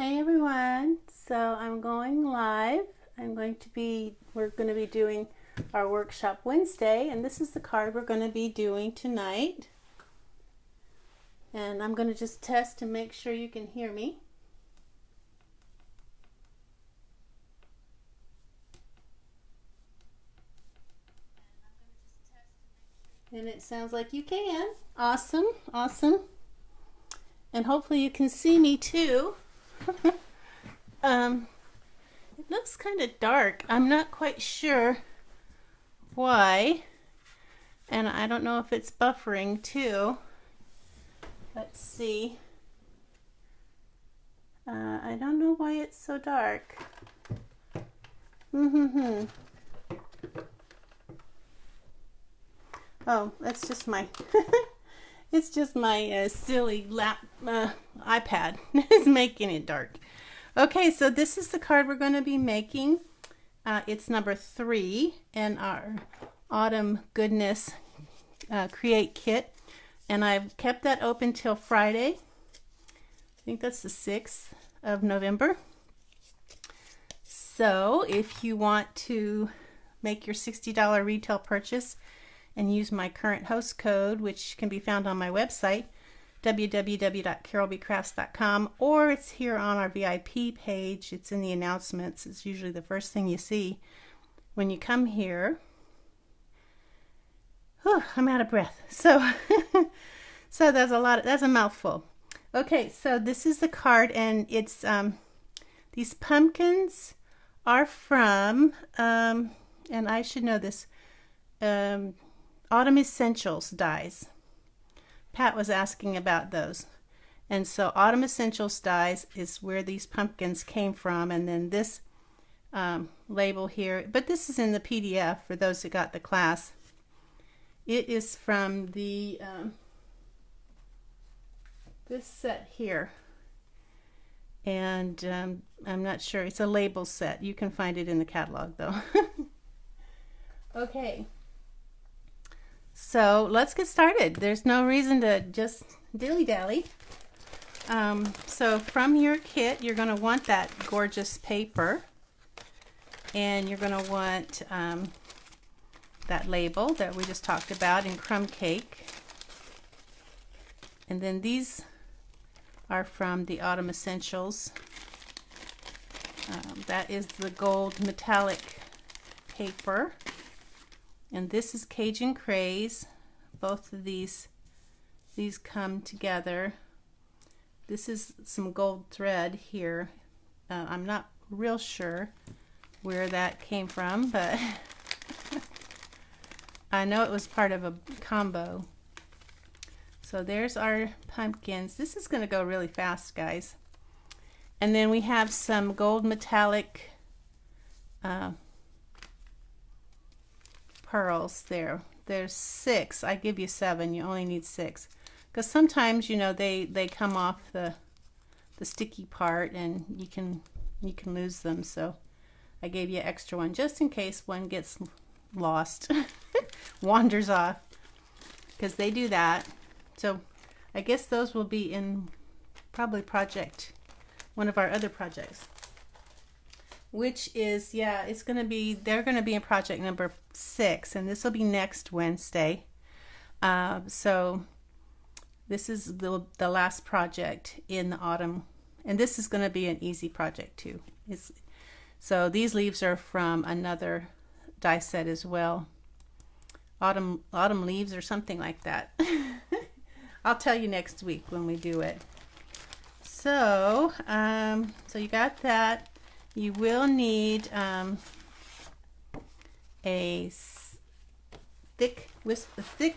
Hey everyone, so I'm going live. We're going to be doing our workshop Wednesday, and this is the card we're going to be doing tonight. And I'm going to just test to make sure you can hear me. And it sounds like you can. Awesome, awesome. And hopefully you can see me too. It looks kind of dark. I'm not quite sure why. And I don't know if it's buffering too. Let's see. I don't know why it's so dark. Oh, that's just my it's just my silly iPad is making it dark. Okay, so this is the card we're going to be making. It's number 3 in our Autumn Goodness Create Kit. And I've kept that open till Friday. I think that's the 6th of November. So if you want to make your $60 retail purchase and use my current host code, which can be found on my website, www.carolbcrafts.com, or it's here on our VIP page. It's in the announcements. It's usually the first thing you see when you come here. Whew, I'm out of breath. So that's a mouthful. Okay, so this is the card, and it's these pumpkins are from and I should know this, Autumn Essentials dies. Pat was asking about those. And so Autumn Essentials dies is where these pumpkins came from. And then this label here, but this is in the PDF for those who got the class. It is from the this set here. And I'm not sure. It's a label set. You can find it in the catalog though. Okay. So let's get started. There's no reason to just dilly-dally. So from your kit, you're going to want that gorgeous paper. And you're going to want that label that we just talked about in crumb cake. And then these are from the Autumn Essentials. That is the gold metallic paper. And this is Cajun Craze. Both of these come together. This is some gold thread here. I'm not real sure where that came from, but I know it was part of a combo. So there's our pumpkins. This is going to go really fast, guys. And then we have some gold metallic pearls there. There's 6. I give you 7. You only need 6. Because sometimes, you know, they come off the sticky part and you can lose them. So I gave you an extra one just in case one gets lost, wanders off, because they do that. So I guess those will be in probably one of our other projects, which is, yeah, they're going to be in project number 6, and this will be next Wednesday. So this is the last project in the autumn, and this is going to be an easy project too. So these leaves are from another die set as well. Autumn leaves or something like that. I'll tell you next week when we do it. So, so you got that. You will need a thick,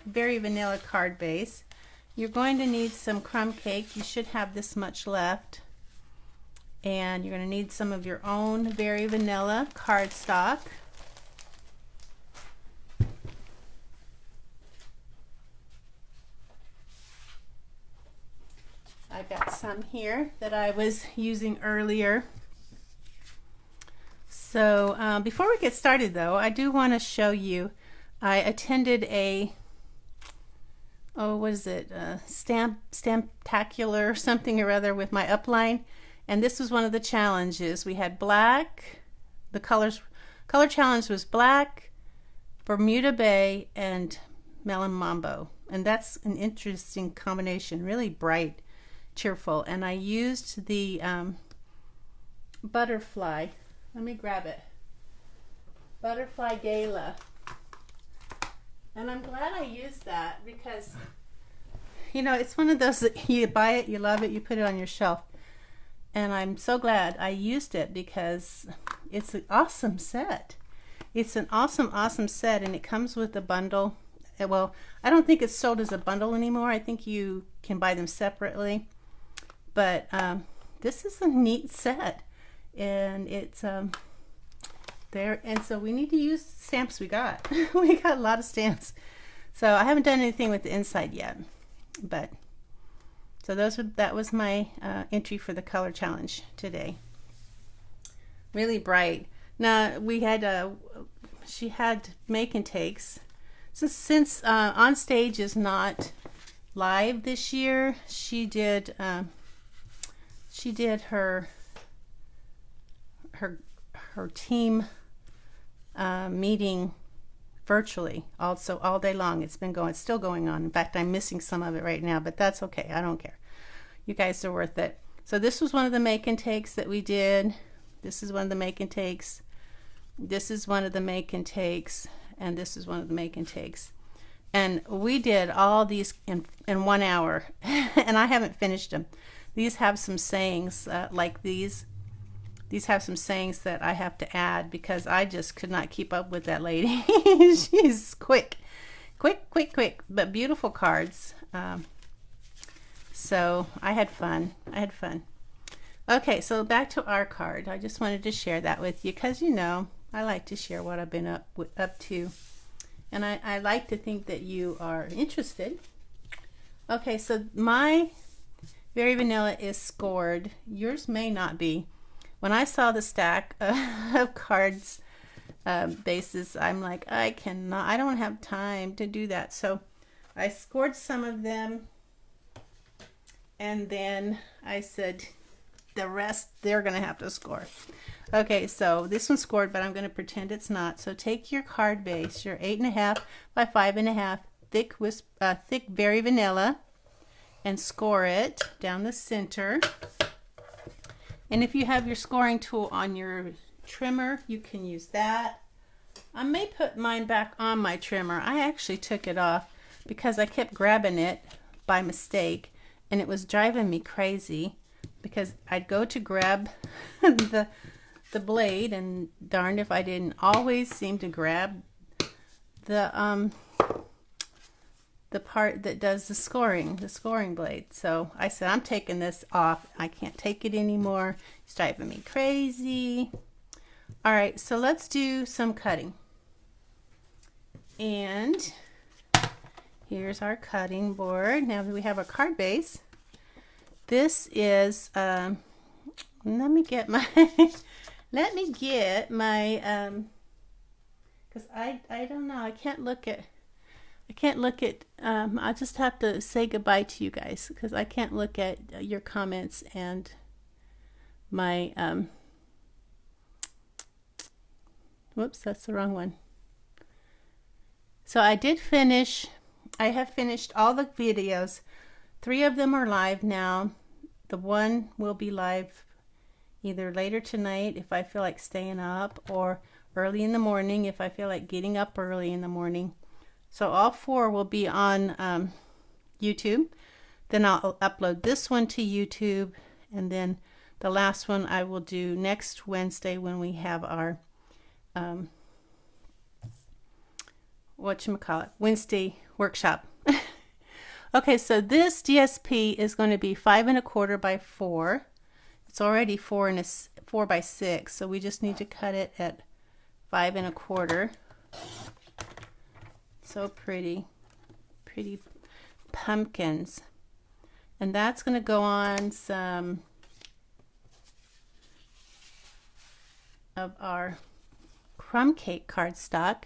very vanilla card base. You're going to need some crumb cake. You should have this much left. And you're going to need some of your own very vanilla cardstock. I've got some here that I was using earlier. So before we get started though, I do want to show you, I attended a Stamptacular something or other with my upline, And this was one of the challenges. We had black, the color challenge was black, Bermuda Bay, and Melon Mambo. And that's an interesting combination, really bright, cheerful. And I used the butterfly. Let me grab it. Butterfly Gala. And I'm glad I used that because, you know, it's one of those that you buy it, you love it, you put it on your shelf. And I'm so glad I used it because it's an awesome set. It's an awesome set, and it comes with a bundle. Well, I don't think it's sold as a bundle anymore. I think you can buy them separately. But this is a neat set, and it's there. And so we need to use the stamps we got. We got a lot of stamps. So I haven't done anything with the inside yet, but so that was my entry for the color challenge today. Really bright. Now we had she had make and takes. So since On Stage is not live this year, she did her team meeting virtually, also all day long. It's been going, still going on. In fact, I'm missing some of it right now, but that's okay. I don't care. You guys are worth it. So this was one of the make and takes that we did. This is one of the make and takes. This is one of the make and takes, and this is one of the make and takes. And we did all these in 1 hour, and I haven't finished them. These have some sayings like these. These have some sayings that I have to add because I just could not keep up with that lady. She's quick, but beautiful cards. So I had fun. Okay, so back to our card. I just wanted to share that with you because, you know, I like to share what I've been up to. And I like to think that you are interested. Okay, so my Very Vanilla is scored. Yours may not be. When I saw the stack of cards bases, I'm like, I don't have time to do that. So I scored some of them, and then I said the rest they're gonna have to score. Okay, so this one's scored, but I'm gonna pretend it's not. So take your card base, your 8.5 by 5.5 thick Very Vanilla, and score it down the center. And if you have your scoring tool on your trimmer, you can use that. I may put mine back on my trimmer. I actually took it off because I kept grabbing it by mistake, and it was driving me crazy because I'd go to grab the blade, and darned if I didn't always seem to grab the part that does the scoring blade. So I said, I'm taking this off. I can't take it anymore. It's driving me crazy. All right, so let's do some cutting. And here's our cutting board. Now we have our card base. This is, let me get my, because I don't know, I can't look at, I just have to say goodbye to you guys because I can't look at your comments and my, whoops, that's the wrong one. So I have finished all the videos. 3 of them are live now. The one will be live either later tonight if I feel like staying up, or early in the morning if I feel like getting up early in the morning. So all 4 will be on YouTube. Then I'll upload this one to YouTube, and then the last one I will do next Wednesday when we have our Wednesday workshop. Okay, so this DSP is going to be 5 1/4 by 4. It's already 4 by 6, so we just need to cut it at 5 1/4. So pretty pumpkins. And that's going to go on some of our crumb cake cardstock,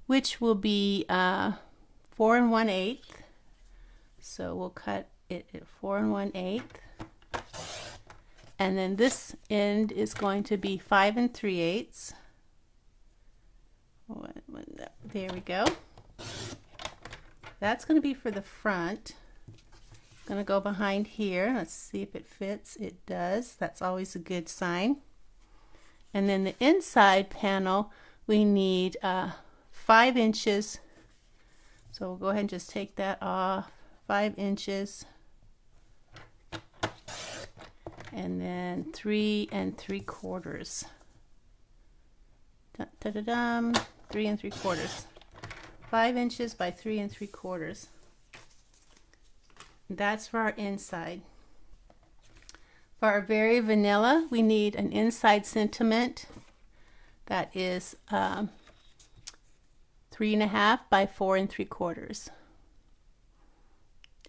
which will be 4 1/8. So we'll cut it at 4 1/8. And then this end is going to be 5 3/8. There we go. That's going to be for the front. I'm going to go behind here. Let's see if it fits. It does. That's always a good sign. And then the inside panel, we need 5 inches. So we'll go ahead and just take that off. 5 inches. And then 3 3/4. Da-da-dum, 3 3/4. 5 inches by 3 3/4. That's for our inside. For our very vanilla, we need an inside sentiment that is 3 1/2 by 4 3/4.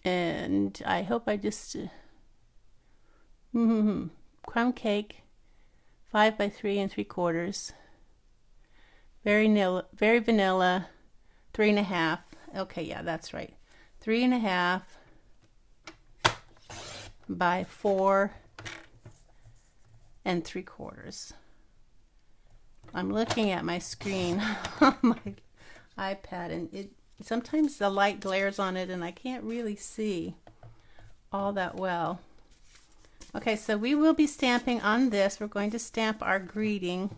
And I hope I just crumb cake, 5 by 3 3/4. Very vanilla, 3 1/2. Okay, yeah, that's right. 3 1/2 by 4 3/4. I'm looking at my screen on my iPad, and sometimes the light glares on it and I can't really see all that well. Okay, so we will be stamping on this. We're going to stamp our greeting.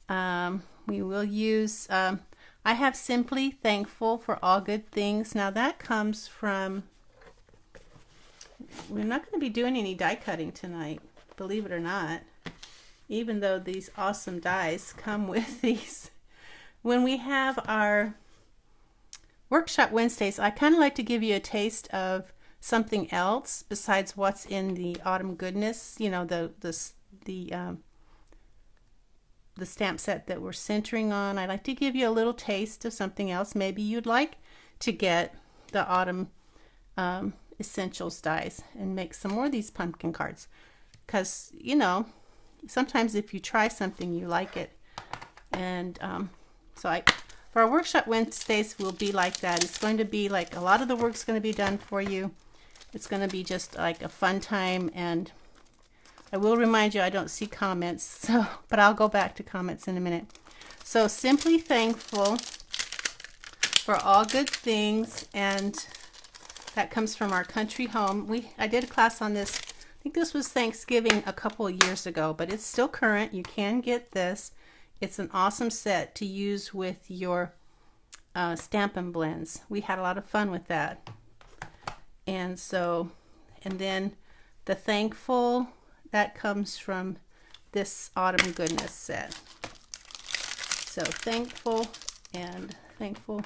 We will use, I have Simply Thankful for All Good Things. Now that comes from, we're not going to be doing any die cutting tonight, believe it or not, even though these awesome dies come with these. When we have our Workshop Wednesdays, I kind of like to give you a taste of something else besides what's in the Autumn Goodness, you know, the stamp set that we're centering on. I like to give you a little taste of something else. Maybe you'd like to get the Autumn Essentials dies and make some more of these pumpkin cards, because you know, sometimes if you try something you like it. And for our Workshop Wednesdays will be like that. It's going to be like a lot of the work's going to be done for you. It's going to be just like a fun time, and I will remind you I don't see comments, but I'll go back to comments in a minute. So Simply Thankful for All Good Things, and that comes from our country home. I did a class on this. I think this was Thanksgiving a couple of years ago, but it's still current. You can get this. It's an awesome set to use with your Stampin' blends. We had a lot of fun with that. And then the Thankful, that comes from this Autumn Goodness set. So Thankful and Thankful.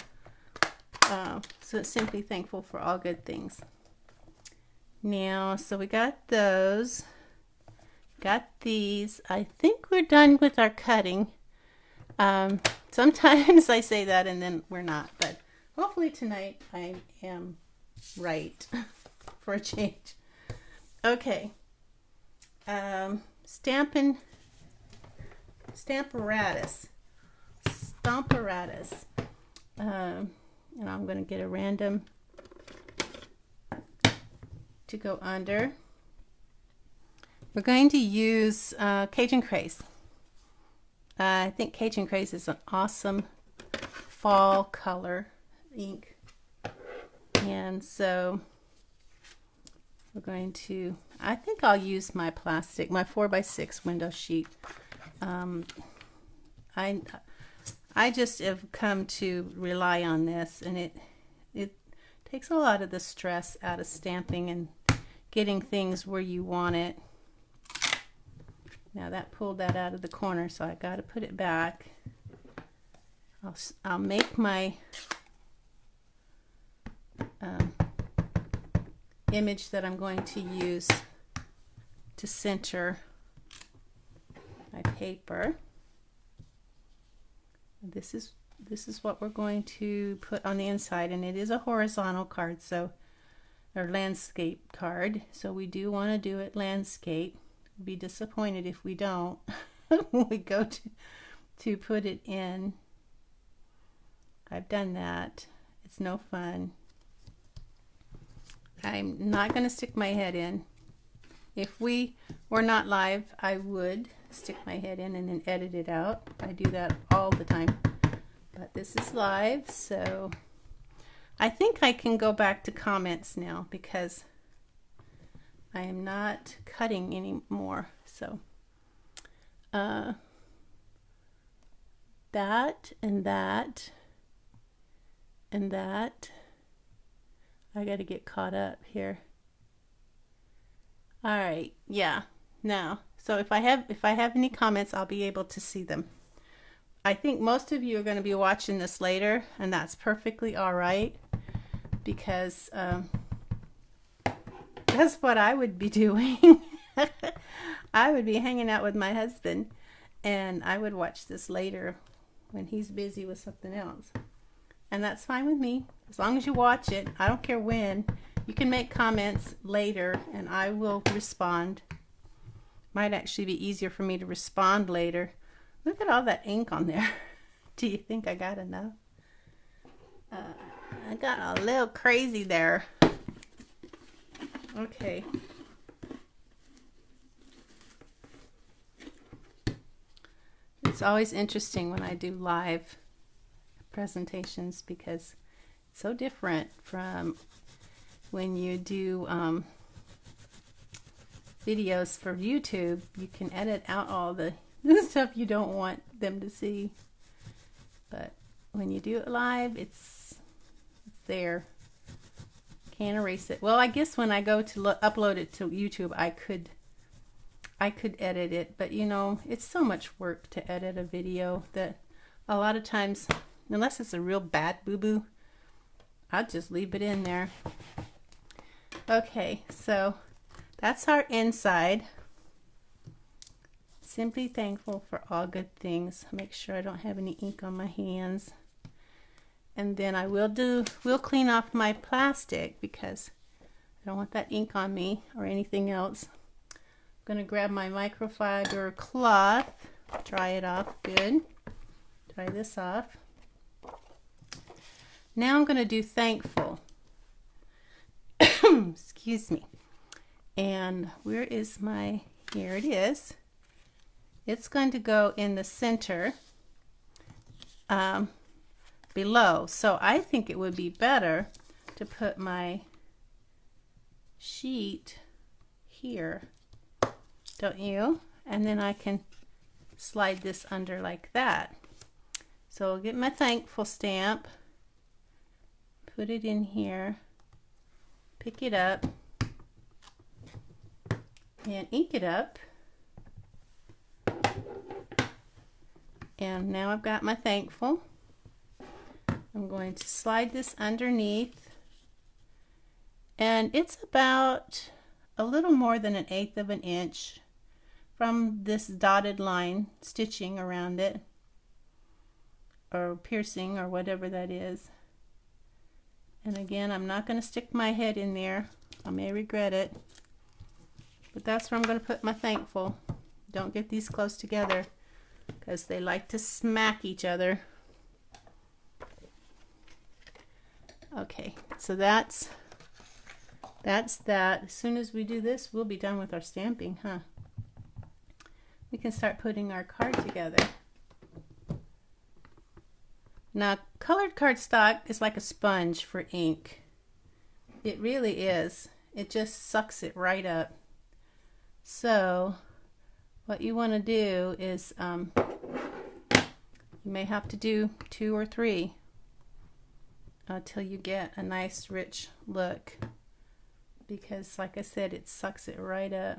So Simply Thankful for All Good Things. Now, so we got those. Got these. I think we're done with our cutting. Sometimes I say that and then we're not, but hopefully tonight I am right for a change. Okay. Stampin' Stamparatus. Stomparatus. And I'm going to get a random to go under. We're going to use Cajun Craze. I think Cajun Craze is an awesome fall color ink. And so we're going to, I think I'll use my plastic, my 4x6 window sheet. I just have come to rely on this, and it takes a lot of the stress out of stamping and getting things where you want it. Now that pulled that out of the corner, so I got to put it back. I'll make my image that I'm going to use to center my paper. This is what we're going to put on the inside, and it is a horizontal card, or landscape card, so we do want to do it landscape. Be disappointed if we don't when we go to put it in. I've done that. It's no fun. I'm not going to stick my head in. If we were not live, I would stick my head in and then edit it out. I do that all the time. But this is live, so I think I can go back to comments now because I am not cutting anymore. So that and that and that. I got to get caught up here. All right, yeah. Now, so if I have any comments, I'll be able to see them. I think most of you are going to be watching this later, and that's perfectly all right because that's what I would be doing. I would be hanging out with my husband, and I would watch this later when he's busy with something else. And that's fine with me. As long as you watch it, I don't care when. You can make comments later, and I will respond. Might actually be easier for me to respond later. Look at all that ink on there. Do you think I got enough? I got a little crazy there. Okay. It's always interesting when I do live presentations because it's so different from when you do videos for YouTube. You can edit out all the stuff you don't want them to see, but when you do it live, it's there. Can't erase it. Well, I guess when I go to upload it to YouTube, I could edit it, but you know, it's so much work to edit a video that a lot of times, unless it's a real bad boo-boo, I'll just leave it in there. Okay, so that's our inside. Simply thankful for all good things. Make sure I don't have any ink on my hands. And then I will clean off my plastic because I don't want that ink on me or anything else. I'm going to grab my microfiber cloth, dry it off good. Dry this off. Now I'm going to do thankful. Excuse me. And where is my, here it is. It's going to go in the center below. So I think it would be better to put my sheet here, don't you? And then I can slide this under like that. So I'll get my thankful stamp, put it in here, pick it up, and ink it up. And now I've got my thankful. I'm going to slide this underneath, and it's about a little more than 1/8 of an inch from this dotted line stitching around it, or piercing, or whatever that is. And again, I'm not going to stick my head in there. I may regret it, but that's where I'm going to put my thankful. Don't get these close together because they like to smack each other. Okay, so that's that. As soon as we do this, we'll be done with our stamping, huh? We can start putting our card together. Now, colored cardstock is like a sponge for ink. It really is. It just sucks it right up. So, what you want to do is, you may have to do 2 or 3 until you get a nice rich look, because like I said, it sucks it right up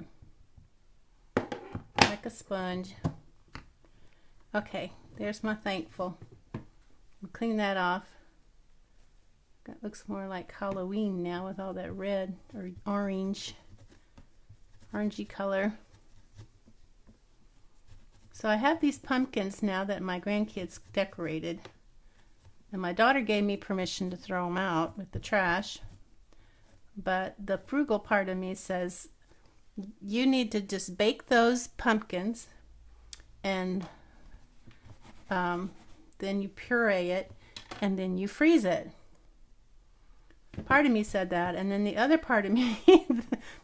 like a sponge. Okay, there's my thankful. I'll clean that off. That looks more like Halloween now with all that red or orangey color. So I have these pumpkins now that my grandkids decorated, and my daughter gave me permission to throw them out with the trash, but the frugal part of me says you need to just bake those pumpkins, and then you puree it, and then you freeze it Part of me said that, and then the other part of me,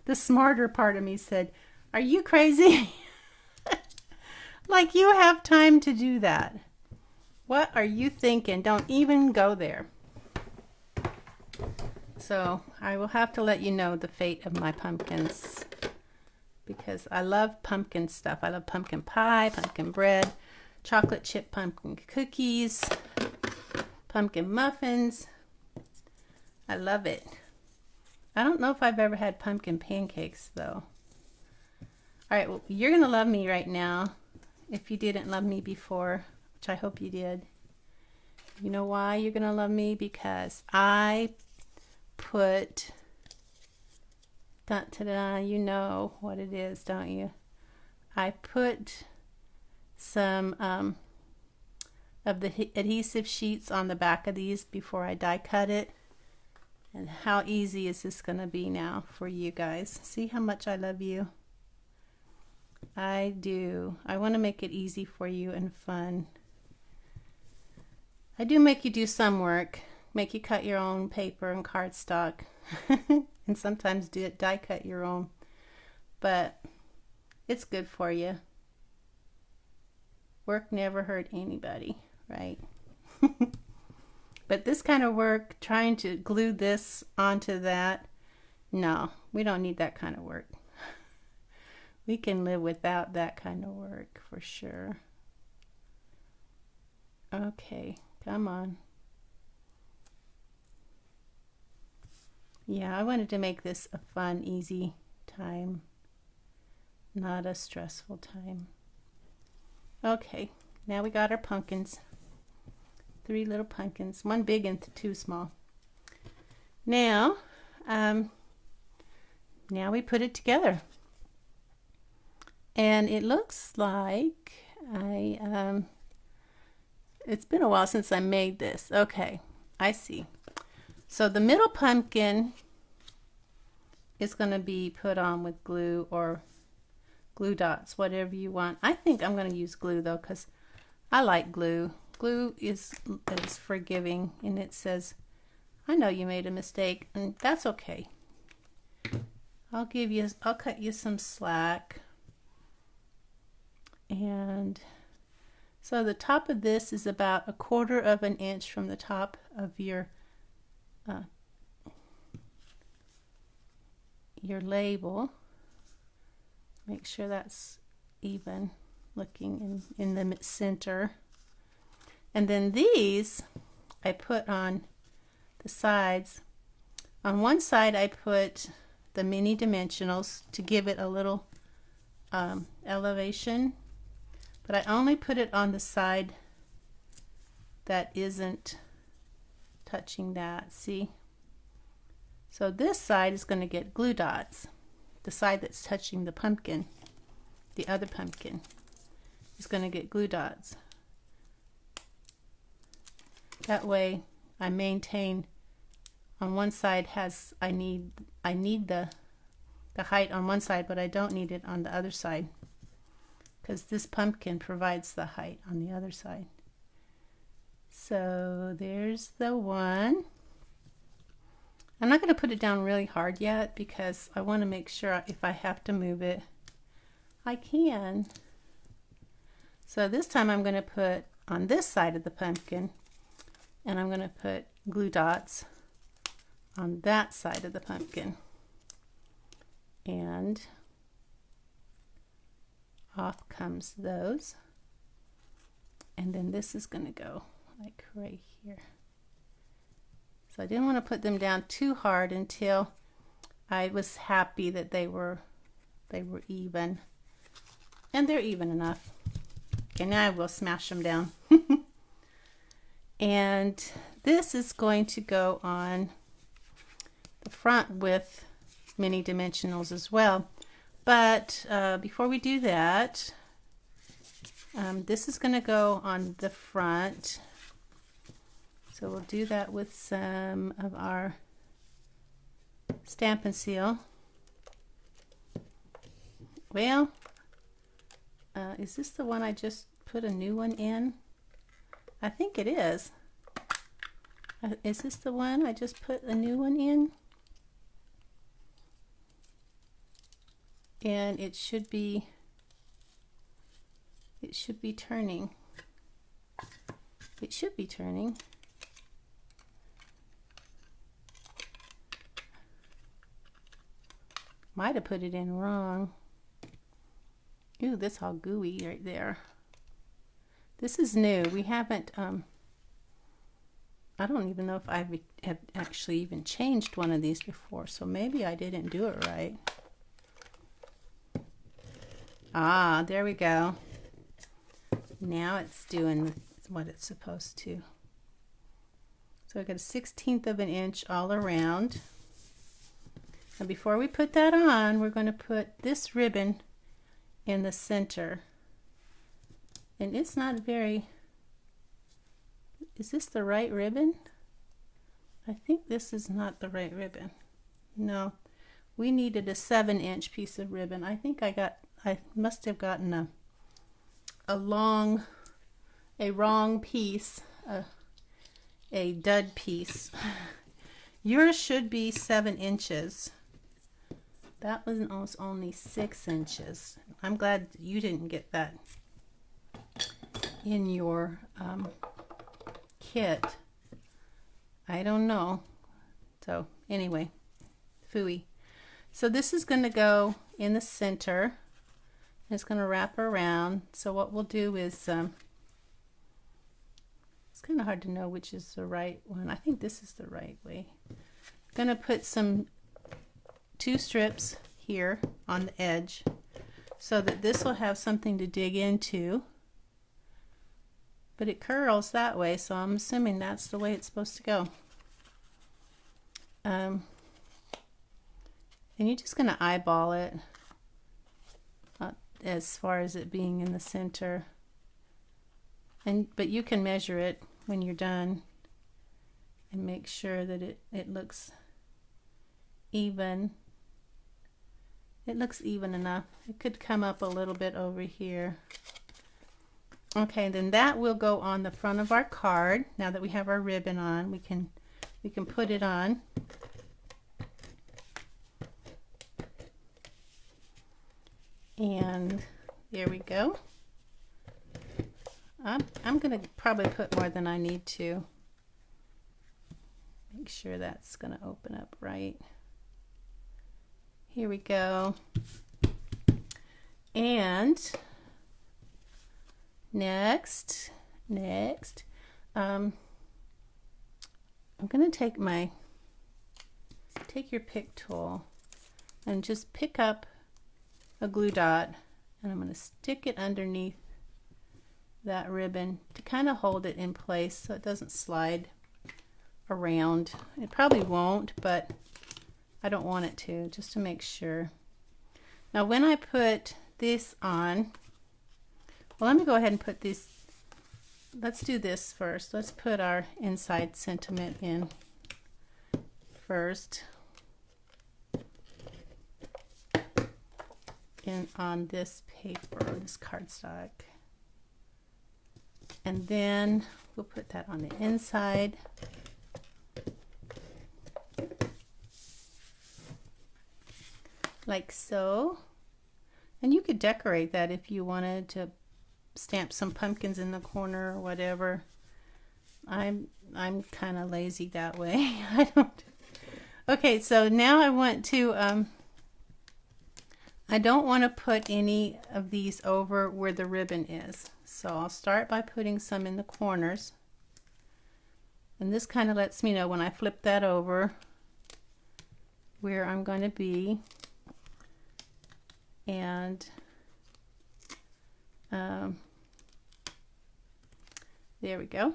the smarter part of me said, are you crazy? Like you have time to do that. What are you thinking? Don't even go there. So I will have to let you know the fate of my pumpkins, because I love pumpkin stuff. I love pumpkin pie, pumpkin bread, chocolate chip pumpkin cookies, pumpkin muffins. I love it. I don't know if I've ever had pumpkin pancakes though. All right, well, you're gonna love me right now if you didn't love me before, which I hope you did. You know why you're gonna love me? Because I put, you know what it is, don't you? I put some of the adhesive sheets on the back of these before I die cut it. And how easy is this gonna be now for you guys? See how much I love you? I do. I want to make it easy for you and fun. I do make you do some work, make you cut your own paper and cardstock, and sometimes die cut your own, but it's good for you. Work never hurt anybody, right? But this kind of work, trying to glue this onto that, no, we don't need that kind of work. We can live without that kind of work for sure. Okay, come on. Yeah, I wanted to make this a fun, easy time, not a stressful time. Okay, now we got our pumpkins. 3 little pumpkins, 1 big and 2 small. Now we put it together. And it looks like it's been a while since I made this. Okay, I see. So the middle pumpkin is going to be put on with glue or glue dots, whatever you want. I think I'm going to use glue though, because I like glue. Glue is forgiving, and it says, I know you made a mistake, and that's okay. I'll cut you some slack. And so the top of this is about 1/4 of an inch from the top of your label. Make sure that's even looking in the center. And then these I put on the sides. On one side I put the mini dimensionals to give it a little elevation. But I only put it on the side that isn't touching that, see? So this side is going to get glue dots. The side that's touching the pumpkin, the other pumpkin, is going to get glue dots. That way I maintain, on one side I need the height on one side, but I don't need it on the other side, because this pumpkin provides the height on the other side. So there's the one. I'm not going to put it down really hard yet, because I want to make sure if I have to move it, I can. So this time I'm going to put on this side of the pumpkin, and I'm going to put glue dots on that side of the pumpkin. And off comes those. And then this is going to go like right here. So I didn't want to put them down too hard until I was happy that they were even. And they're even enough. Okay, now I will smash them down. And this is going to go on the front with mini dimensionals as well. But before we do that, this is going to go on the front. So we'll do that with some of our Stampin' Seal. Well, is this the one I just put a new one in? I think it is. Is this the one I just put a new one in? And it should be turning. It should be turning. Might have put it in wrong. Ooh, this all gooey right there. This is new. We haven't, I don't even know if I've actually even changed one of these before, so maybe I didn't do it right. Ah, there we go. Now it's doing what it's supposed to. So I got a 1/16 of an inch all around. And before we put that on, we're going to put this ribbon in the center. And it's not very, is this the right ribbon? I think this is not the right ribbon. No, we needed a 7-inch piece of ribbon. I think I must have gotten a wrong piece, a dud piece. Yours should be 7 inches. That was only 6 inches. I'm glad you didn't get that in your kit. I don't know. So anyway, phooey. So this is going to go in the center. It's going to wrap around. So what we'll do is, it's kind of hard to know which is the right one. I think this is the right way. I'm going to put 2 strips here on the edge so that this will have something to dig into. But it curls that way, so I'm assuming that's the way it's supposed to go. And you're just going to eyeball it as far as it being in the center. But you can measure it when you're done and make sure that it looks even. It looks even enough. It could come up a little bit over here. Okay, then that will go on the front of our card. Now that we have our ribbon on, we can put it on. And there we go. I'm going to probably put more than I need to. Make sure that's going to open up right. Here we go. And next, I'm going to take your pick tool and just pick up a glue dot, and I'm going to stick it underneath that ribbon to kind of hold it in place so it doesn't slide around. It probably won't, but I don't want it to, just to make sure. Now when I put this on, well, let me go ahead and put this, let's do this first. Let's put our inside sentiment in first. In on this paper, this cardstock. And then we'll put that on the inside. Like so. And you could decorate that if you wanted to stamp some pumpkins in the corner or whatever. I'm kind of lazy that way. I don't. Okay, so now I want to I don't want to put any of these over where the ribbon is. So I'll start by putting some in the corners. And this kind of lets me know when I flip that over where I'm going to be. And there we go.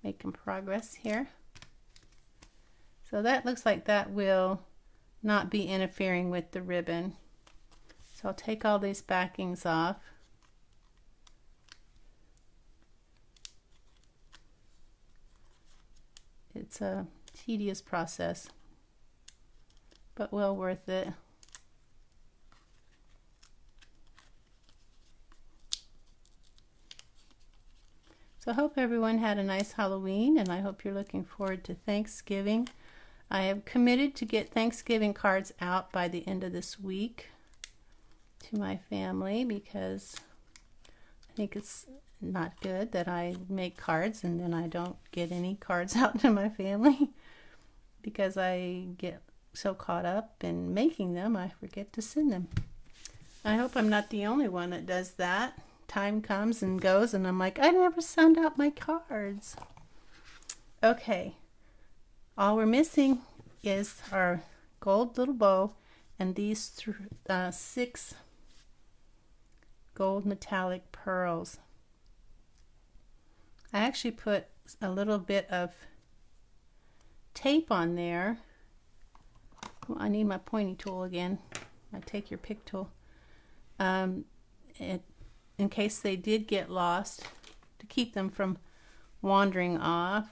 Making progress here. So that looks like that will not be interfering with the ribbon. So I'll take all these backings off. It's a tedious process, but well worth it. So So I hope everyone had a nice Halloween, and I hope you're looking forward to Thanksgiving. I have committed to get Thanksgiving cards out by the end of this week to my family, because I think it's not good that I make cards and then I don't get any cards out to my family, because I get so caught up in making them I forget to send them. I hope I'm not the only one that does that. Time comes and goes and I'm like, I never sent out my cards. Okay, all we're missing is our gold little bow and these 6 gold metallic pearls. I actually put a little bit of tape on there. Well, I need my pointy tool again. I take your pick tool. In case they did get lost, to keep them from wandering off.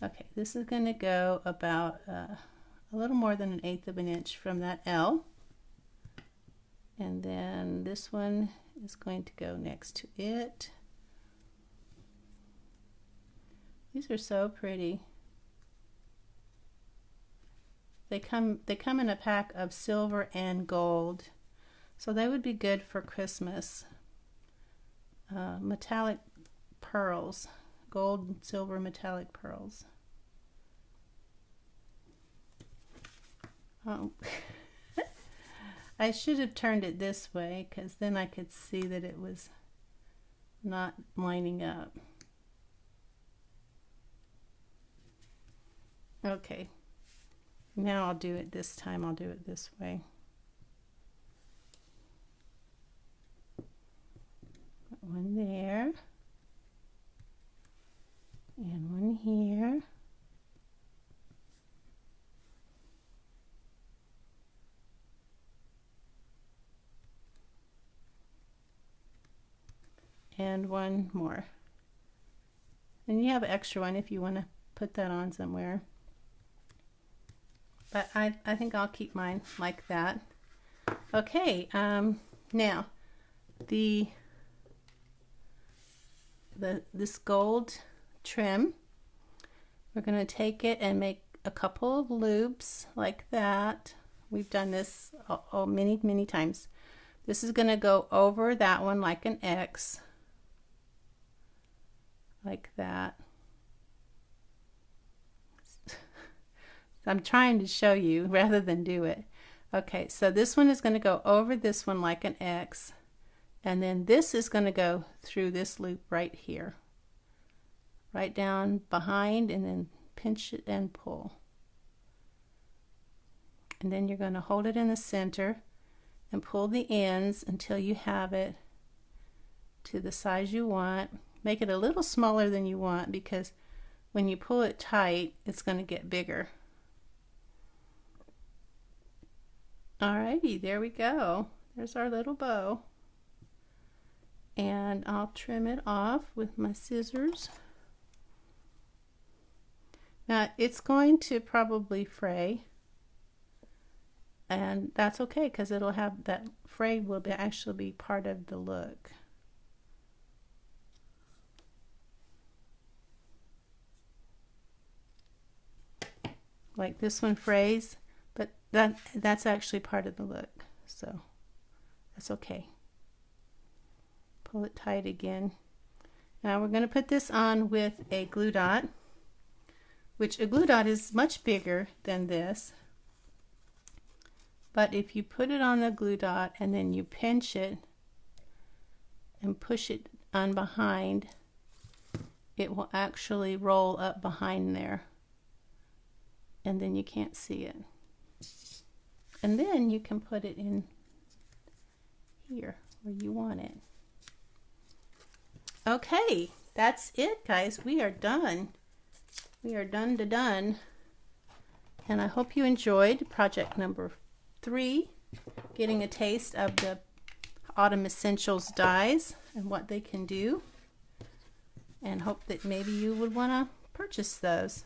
Okay, this is going to go about a little more than 1/8 of an inch from that L. And then this one is going to go next to it. These are so pretty. They come in a pack of silver and gold. So they would be good for Christmas. Metallic pearls, gold and silver metallic pearls. Oh. I should have turned it this way, because then I could see that it was not lining up. Okay, now I'll do it this time. I'll do it this way. One there, and one here, and one more. And you have an extra one if you want to put that on somewhere. But I think I'll keep mine like that. Okay, now this gold trim, we're going to take it and make a couple of loops like that. We've done this many times. This is going to go over that one like an X, like that. I'm trying to show you rather than do it. Okay, so this one is going to go over this one like an X, and then this is going to go through this loop right here, right down behind, and then pinch it and pull. And then you're going to hold it in the center and pull the ends until you have it to the size you want. Make it a little smaller than you want, because when you pull it tight, it's going to get bigger. Alrighty, there we go. There's our little bow. And I'll trim it off with my scissors. Now it's going to probably fray, and that's okay, because it'll have that fray will actually be part of the look. Like this one frays, but that's actually part of the look, so that's okay. Pull it tight again. Now we're going to put this on with a glue dot, which a glue dot is much bigger than this, but if you put it on the glue dot and then you pinch it and push it on behind, it will actually roll up behind there, and then you can't see it. And then you can put it in here where you want it. Okay, that's it, guys. We are done. We are done. And I hope you enjoyed project number 3, getting a taste of the Autumn Essentials dies and what they can do. And hope that maybe you would want to purchase those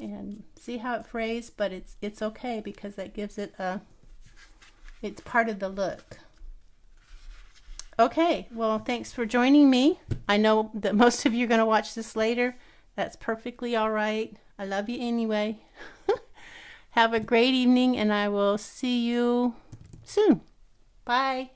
and see how it frays, but it's okay, because that gives it it's part of the look. Okay, well, thanks for joining me. I know that most of you are going to watch this later. That's perfectly all right. I love you anyway. Have a great evening, and I will see you soon. Bye.